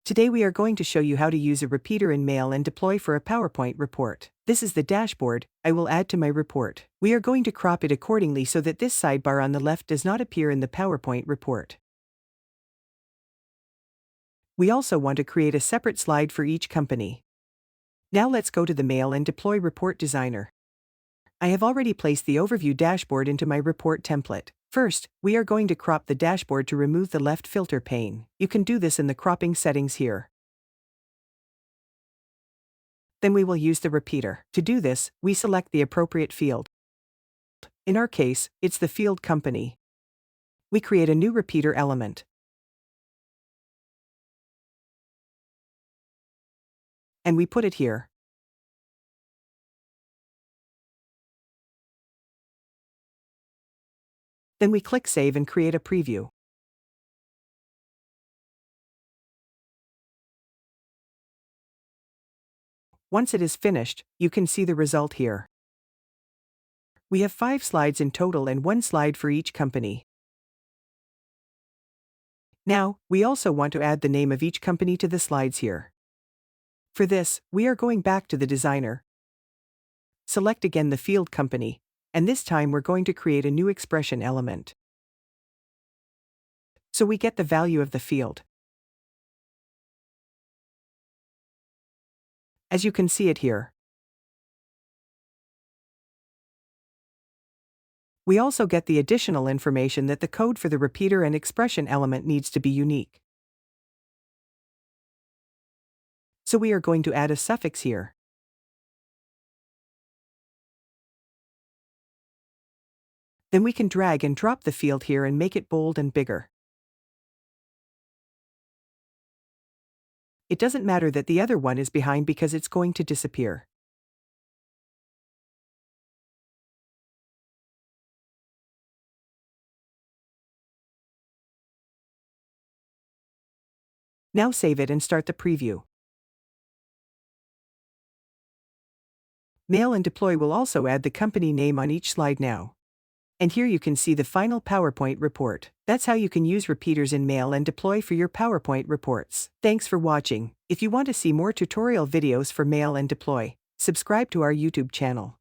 Today we are going to show you how to use a repeater in Mail and Deploy for a PowerPoint report. This is the dashboard I will add to my report. We are going to crop it accordingly so that this sidebar on the left does not appear in the PowerPoint report. We also want to create a separate slide for each company. Now let's go to the Mail and Deploy Report Designer. I have already placed the overview dashboard into my report template. First, we are going to crop the dashboard to remove the left filter pane. You can do this in the cropping settings here. Then we will use the repeater. To do this, we select the appropriate field. In our case, it's the field company. We create a new repeater element. And we put it here. Then we click Save and create a preview. Once it is finished, you can see the result here. We have 5 slides in total and 1 slide for each company. Now, we also want to add the name of each company to the slides here. For this, we are going back to the designer. Select again the field company, and this time we're going to create a new expression element. So we get the value of the field. As you can see it here. We also get the additional information that the code for the repeater and expression element needs to be unique. So we are going to add a suffix here. Then we can drag and drop the field here and make it bold and bigger. It doesn't matter that the other one is behind because it's going to disappear. Now save it and start the preview. Mail and Deploy will also add the company name on each slide now. And here you can see the final PowerPoint report. That's how you can use repeaters in Mail and Deploy for your PowerPoint reports. Thanks for watching. If you want to see more tutorial videos for Mail and Deploy, subscribe to our YouTube channel.